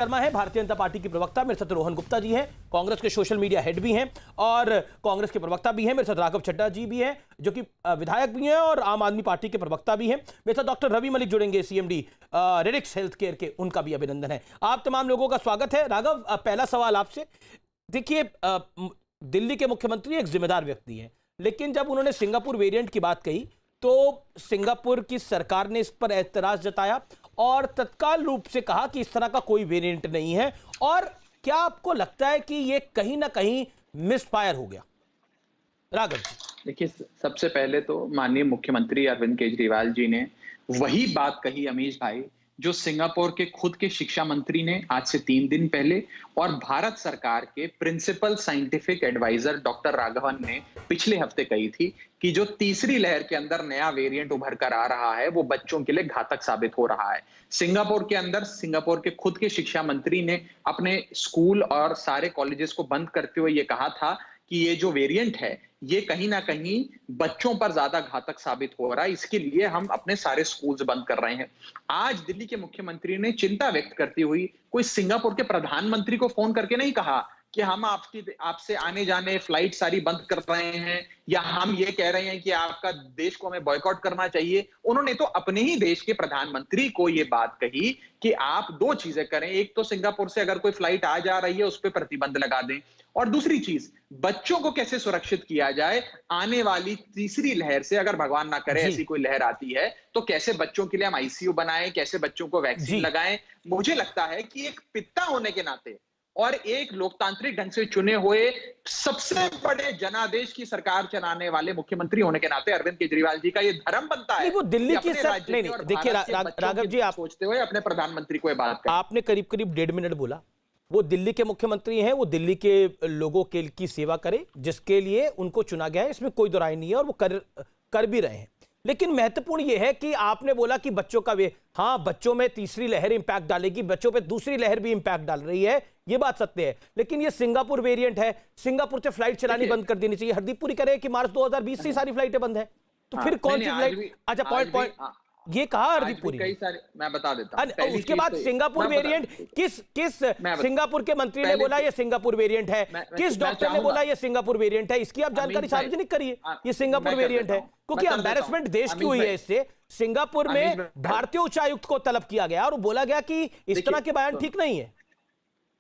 शर्मा है, भारतीय जनता पार्टी की प्रवक्ता। मेरे साथ रोहन गुप्ता जी हैं, कांग्रेस के सोशल मीडिया हेड भी हैं और कांग्रेस के प्रवक्ता भी हैं। मेरे साथ राघव चड्ढा जी भी हैं, जो कि विधायक भी हैं और आम आदमी पार्टी के प्रवक्ता भी हैं। मेरे साथ डॉक्टर रवि मलिक जुड़ेंगे, सीएमडी रेडिक्स हेल्थ केयर के, उनका भी अभिनंदन है। आप तमाम लोगों का स्वागत है। राघव, पहला सवाल आपसे, देखिए दिल्ली के मुख्यमंत्री एक जिम्मेदार व्यक्ति हैं, लेकिन जब उन्होंने सिंगापुर वेरिएंट की बात कही तो सिंगापुर की सरकार ने इस पर एतराज जताया और तत्काल रूप से कहा कि इस तरह का कोई वेरिएंट नहीं है। और क्या आपको लगता है कि ये कहीं ना कहीं मिसफायर हो गया? राघव जी, देखिए, सबसे पहले तो माननीय मुख्यमंत्री अरविंद केजरीवाल जी ने वही बात कही, अमीश भाई, जो सिंगापुर के खुद के शिक्षा मंत्री ने आज से 3 दिन पहले और भारत सरकार के principal scientific adviser doctor Raghavan ने पिछले हफ्ते कही थी कि जो तीसरी लहर के अंदर नया वेरिएंट उभर कर आ रहा है वो बच्चों के लिए घातक साबित हो रहा है। सिंगापुर के अंदर सिंगापुर के खुद के शिक्षा मंत्री ने अपने स्कूल और सारे कॉलेजेस को बंद करते हुए ये कहा था कि ये जो वेरिएंट है ये कहीं ना कहीं बच्चों पर ज्यादा घातक साबित हो रहा है, इसके लिए हम अपने सारे स्कूल्स बंद कर रहे हैं। आज दिल्ली के मुख्यमंत्री ने चिंता व्यक्त करती हुई कोई सिंगापुर के प्रधानमंत्री को फोन करके नहीं कहा कि हम आपसे आने जाने फ्लाइट सारी बंद कर रहे हैं या हम ये कह रहे हैं कि आपका देश को हमें बॉयकॉट करना चाहिए। उन्होंने तो अपने ही देश के प्रधानमंत्री को ये बात कही कि आप 2 चीजें करें, एक तो सिंगापुर से अगर कोई फ्लाइट आ जा रही है उस पर प्रतिबंध लगा दें, और दूसरी चीज बच्चों को कैसे सुरक्षित किया जाए आने वाली तीसरी लहर से, अगर भगवान ना करे ऐसी कोई लहर आती है तो कैसे बच्चों के लिए हम आईसीयू बनाएं, कैसे बच्चों को वैक्सीन लगाएं। मुझे लगता है कि एक पिता होने के नाते और एक लोकतांत्रिक ढंग से चुने हुए सबसे बड़े जनादेश की सरकार चलाने वाले मुख्यमंत्री होने के नाते अरविंद केजरीवाल जी का ये धर्म बनता है। वो दिल्ली की नहीं, देखिए राघव जी, आप सोचते हुए अपने प्रधानमंत्री को ये बात करें। आपने करीब करीब 1.5 मिनट बोला। वो दिल्ली के मुख्यमंत्री हैं, वो दिल्ली के लोगों की सेवा करें जिसके लिए उनको चुना गया है, इसमें कोई दो राय नहीं है और वो कर भी रहे हैं। लेकिन महत्वपूर्ण यह है कि आपने बोला कि बच्चों का हाँ, बच्चों में तीसरी लहर इंपैक्ट डालेगी, बच्चों पे दूसरी लहर भी इंपैक्ट डाल रही है, ये बात सत्य है। लेकिन ये सिंगापुर वेरिएंट है, सिंगापुर से फ्लाइट चलानी बंद कर देनी चाहिए। हरदीप पुरी करे कि मार्च 2020 से सारी फ्लाइटें बंद है, तो फिर कौन सी फ्लाइट? अच्छा, पॉइंट ये कहा हरदीप पुरी, कई सारे मैं बता देता हूं। उसके बाद सिंगापुर वेरिएंट किस सिंगापुर के मंत्री ने बोला ये सिंगापुर वेरिएंट है, किस डॉक्टर ने बोला ये सिंगापुर वेरिएंट है, इसकी आप जानकारी सार्वजनिक करिए। ये सिंगापुर वेरिएंट है, क्योंकि एम्बैरेसमेंट देश की हुई है इससे। सिंगापुर में भारतीय उच्चायुक्त को तलब किया गया और बोला गया कि इस तरह के बयान ठीक नहीं है।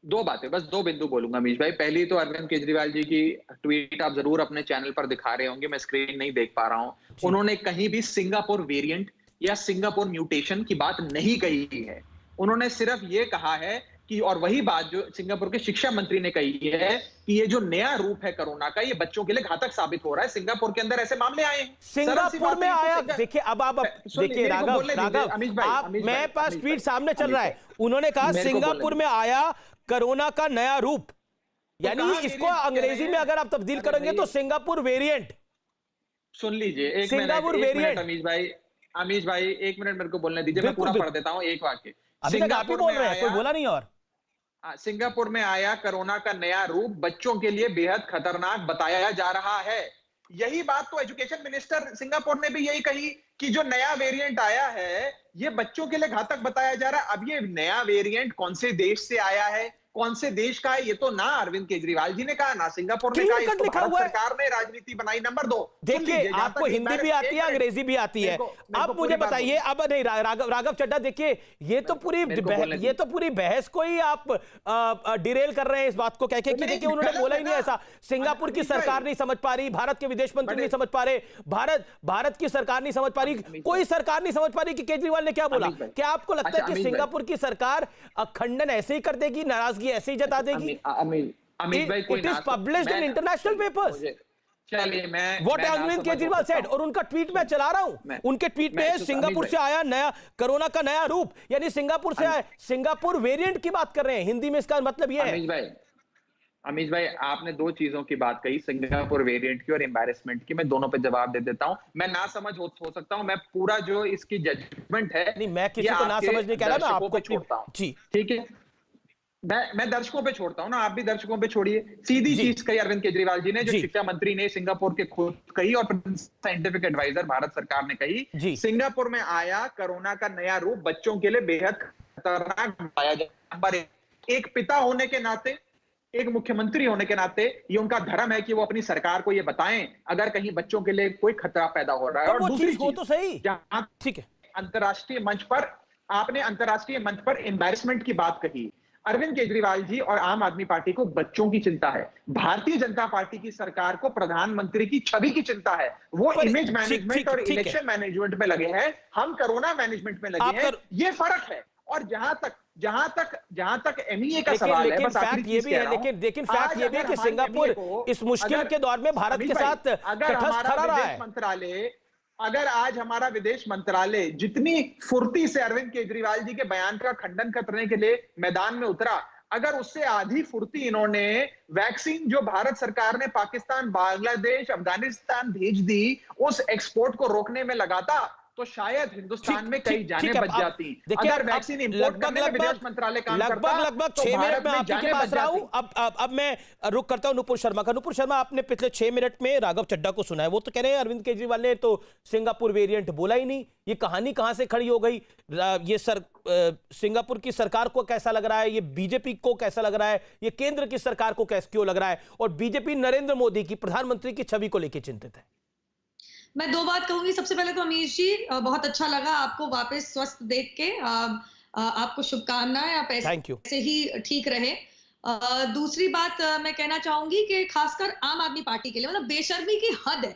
2 बातें, बस 2 बिंदु बोलूंगा अमीश भाई। पहली तो अरविंद केजरीवाल जी की ट्वीट आप जरूर अपने चैनल पर दिखा रहे होंगे, मैं स्क्रीन नहीं देख पा रहा हूं। उन्होंने कहीं भी सिंगापुर वेरिएंट या सिंगापुर म्यूटेशन की बात नहीं कही है। उन्होंने सिर्फ ये कहा है कि, और वही बात जो सिंगापुर के शिक्षा मंत्री ने कही है कि ये जो नया रूप है कोरोना का, ये बच्चों के लिए घातक साबित हो रहा है। सिंगापुर के अंदर ऐसे मामले आए हैं, सिंगापुर में आया। देखिए अब आप देखिए राघव, मेरे पास ट्वीट सामने चल रहा है। उन्होंने कहा सिंगापुर में आया कोरोना का नया रूप, यानी इसको अंग्रेजी में अगर आप तब्दील करेंगे तो सिंगापुर वेरिएंट। सुन लीजिए, सिंगापुर वेरिएंट। अमीश भाई 1 मिनट मेरे को बोलने दीजिए, मैं पूरा पढ़ देता हूं एक वाक्य। सिंगापुर बोल रहे हैं, कोई बोला नहीं। और सिंगापुर में आया कोरोना का नया रूप, बच्चों के लिए बेहद खतरनाक बताया जा रहा है। यही बात तो एजुकेशन मिनिस्टर सिंगापुर ने भी यही कही कि जो नया वेरिएंट आया है ये बच्चों के लिए घातक बताया जा रहा है। अब ये नया वेरिएंट कौन से देश से आया है, कौन से देश का है, ये तो ना अरविंद केजरीवाल जी ने कहा ना सिंगापुर ने कहा, इसको भारत सरकार ने राजनीति बनाई। नंबर 2, देखिए आपको हिंदी भी आती है, अंग्रेजी भी आती है। अब मुझे बताइए, अब नहीं राघव चड्ढा, देखिए ये तो पूरी बहस को ही आप डिरेल कर रहे हैं इस बात को कह के कि देखिए उन्होंने बोला ही नहीं ऐसा। सिंगापुर की सरकार नहीं समझ पा रही, भारत के विदेश मंत्री नहीं समझ पा रहे, भारत की सरकार नहीं समझ पा रही, कोई सरकार नहीं समझ पा रही कि केजरीवाल ने क्या बोला। क्या आपको लगता है कि सिंगापुर की सरकार खंडन ऐसे ही कर देगी, नाराजगी ऐसे ही जता देगी? It is published in international papers. चलिए, मैं What अरविंद केजरीवाल said, और उनका ट्वीट मैं चला रहा हूं। उनके ट्वीट में सिंगापुर से आया नया कोरोना का नया रूप, यानी सिंगापुर से आया, सिंगापुर वेरिएंट की बात कर रहे हैं। हिंदी में इसका मतलब यह है। अमीश भाई आपने 2 चीजों की बात कही, सिंगापुर वेरिएंट की और एम्बैरेसमेंट की। मैं दोनों पे जवाब दे देता हूं। मैं ना समझ हो सकता हूं, मैं पूरा जो इसकी जजमेंट है नहीं, मैं किसी को ना समझ नहीं कह रहा, मैं आपको छोड़ता हूं। जी ठीक है, मैं दर्शकों पे छोड़ता हूं ना, आप भी दर्शकों पे छोड़िए। सीधी चीज कही अरविंद केजरीवाल जी ने, जो शिक्षा मंत्री ने सिंगापुर के खुद कही और साइंटिफिक एडवाइजर भारत सरकार ने कही। सिंगापुर में आया कोरोना का नया रूप, बच्चों के लिए बेहद खतरनाक बताया जाए। एक पिता होने के नाते, एक मुख्यमंत्री होने के नाते ये उनका धर्म है कि वो अपनी सरकार को ये बताएं अगर कहीं बच्चों के लिए कोई खतरा पैदा हो रहा है। तो और वो दूसरी चीज हो चीज, तो सही, जहां ठीक है। अंतर्राष्ट्रीय मंच पर आपने अंतर्राष्ट्रीय मंच पर एम्बैरेसमेंट की बात कही, अरविंद केजरीवाल जी और आम आदमी पार्टी को बच्चों की चिंता है, भारतीय जनता पार्टी की सरकार को प्रधानमंत्री की छवि की चिंता है। वो इमेज मैनेजमेंट और इलेक्शन मैनेजमेंट में लगे हैं, हम कोरोना मैनेजमेंट में लगे हैं, ये फर्क है। और जहां तक एमईए का सवाल है, बस फैक्ट ये भी है, लेकिन फैक्ट ये भी है कि सिंगापुर इस मुश्किल के दौर में भारत के साथ तटस्थ खड़ा रहा है। अगर आज हमारा विदेश मंत्रालय जितनी फुर्ती से अरविंद केजरीवाल जी के बयान का खंडन करने के लिए मैदान में उतरा, अगर उससे आधी फुर्ती इन्होंने वैक्सीन जो भारत सरकार ने पाकिस्तान, बांग्लादेश, अफगानिस्तान भेज दी, उस एक्सपोर्ट को रोकने में लगाता, तो शायद हिंदुस्तान में कई जानें बच जाती। अगर वैक्सीन इंपोर्ट करने में विदेश मंत्रालय काम करता, लगभग तो 6 मिनट भारत में में आपके जानें पास बच रहा हूं। जाती। अब मैं रुक करता हूं नुपुर शर्मा का। नुपुर शर्मा, आपने पिछले 6 मिनट में राघव चड्ढा को सुना है, वो तो कह रहे हैं अरविंद केजरीवाल ने तो सिंगापुर वेरिएंट बोला ही नहीं। ये कहानी कहां से खड़ी हो गई? ये सिंगापुर की सरकार को कैसा लग रहा है? ये बीजेपी को कैसा लग रहा है? ये केंद्र की सरकार को क्यों लग रहा है? और बीजेपी नरेंद्र मोदी की, प्रधानमंत्री की छवि को लेकर चिंतित है। मैं 2 बात कहूंगी। सबसे पहले तो अमीश जी, बहुत अच्छा लगा आपको वापस स्वस्थ देख के। आपको शुभकामनाएं, आप ऐसे ही ठीक रहे। दूसरी बात मैं कहना चाहूंगी कि खासकर आम आदमी पार्टी के लिए मतलब बेशर्मी की हद है।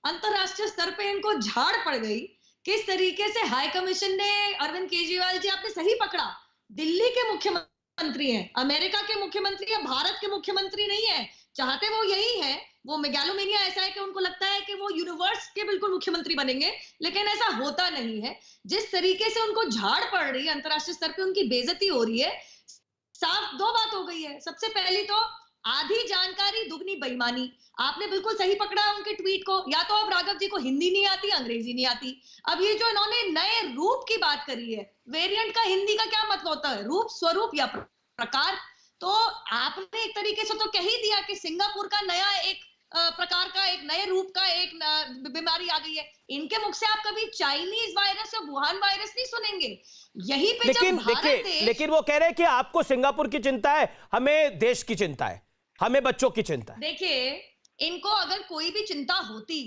अंतरराष्ट्रीय स्तर पे इनको झाड़ पड़ गई। किस तरीके से हाई कमीशन ने अरविंद केजरीवाल जी, आपने सही पकड़ा, दिल्ली के मुख्यमंत्री हैं, अमेरिका के मुख्यमंत्री हैं, भारत के मुख्यमंत्री नहीं है। चाहते वो यही है, वो मेगालोमेनिया ऐसा है कि उनको लगता है कि वो यूनिवर्स के बिल्कुल मुख्यमंत्री बनेंगे, लेकिन ऐसा होता नहीं है। जिस तरीके से उनको झाड़ पड़ रही है, अंतरराष्ट्रीय स्तर पे उनकी बेइज्जती हो रही है, साफ 2 बात हो गई है। सबसे पहली तो आधी जानकारी दुगनी बेईमानी। आपने बिल्कुल सही पकड़ा उनके ट्वीट को। या तो अब राघव जी को हिंदी नहीं आती, अंग्रेजी नहीं आती। अब ये जो इन्होंने नए रूप की बात करी है, वेरिएंट का हिंदी का क्या मतलब होता है? रूप, स्वरूप या प्रकार। तो आपने एक तरीके से तो कह ही दिया कि सिंगापुर का नया एक प्रकार का, एक नए रूप का एक बीमारी आ गई है। इनके मुख से आप कभी चाइनीज वायरस या वुहान वायरस नहीं सुनेंगे। यहीं पे लेकिन वो कह रहे हैं कि आपको सिंगापुर की चिंता है, हमें देश की चिंता है, हमें बच्चों की चिंता है। देखिए, इनको अगर कोई भी चिंता होती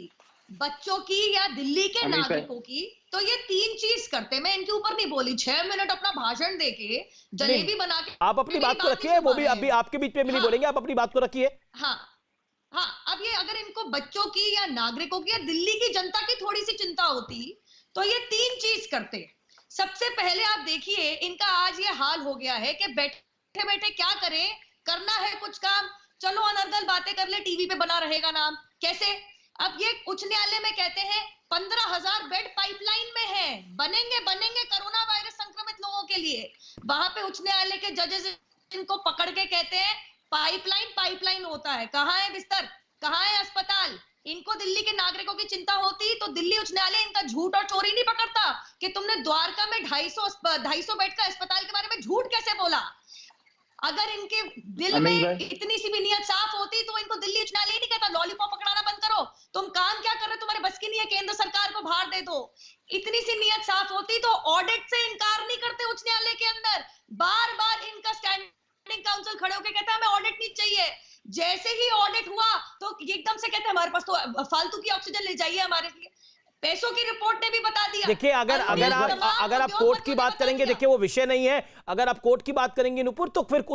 बच्चों की या दिल्ली के नागरिकों की, तो ये 3 चीज करते। मैं इनके ऊपर नहीं बोली। 6 मिनट अपना भाषण देके, जलेबी बना के, आप अपनी बात को रखिए, वो भी अभी आपके बीच में भी नहीं बोलेंगे, आप अपनी बात को रखिए। हाँ, अब ये अगर इनको बच्चों की या नागरिकों की या दिल्ली की जनता की थोड़ी सी चिंता होती, तो ये 3 चीज करते। सबसे पहले आप देखिए, इनका आज ये हाल हो गया है कि बैठे बैठे क्या करें, करना है कुछ काम, चलो अनर्गल बातें कर ले, टीवी पे बना रहेगा नाम। कैसे? अब ये उच्च न्यायालय में कहते हैं 15,000 बेड पाइपलाइन में है, बनेंगे कोरोना वायरस संक्रमित लोगों के लिए। वहां पे उच्च न्यायालय के जजेस इनको पकड़ के कहते हैं पाइपलाइन होता है। कहाँ है बिस्तर, कहाँ है अस्पताल? इनको दिल्ली के नागरिकों की चिंता होती तो दिल्ली उच्च न्यायालय इनका झूठ और चोरी नहीं पकड़ता कि तुमने द्वारका में 250 बेड का अस्पताल के बारे में झूठ कैसे बोला। अगर इनके दिल में इतनी सी भी नियत साफ होती तो इनको दिल्ली उच्च न्यायालय नहीं कहता लॉलीपॉप पकड़ाना बंद करो, तुम काम क्या कर रहे हो, तुम्हारे बस की नहीं है, केंद्र सरकार को बाहर दे दो। इतनी सी नियत साफ होती तो ऑडिट से इनकार नहीं करते उच्च न्यायालय के अंदर। बार बार इनका स्टैंडिंग काउंसिल खड़े होकर कहता है हमें ऑडिट नहीं चाहिए। जैसे ही ऑडिट हुआ तो एकदम से कहते हैं हमारे पास तो फालतू की ऑक्सीजन ले जाइए हमारे लिए। पैसों की रिपोर्ट ने भी बता दिया। देखिए, अगर आप कोर्ट की बात करेंगे, देखिए वो विषय नहीं है। अगर आप कोर्ट की बात करेंगे नुपुर, तो फिर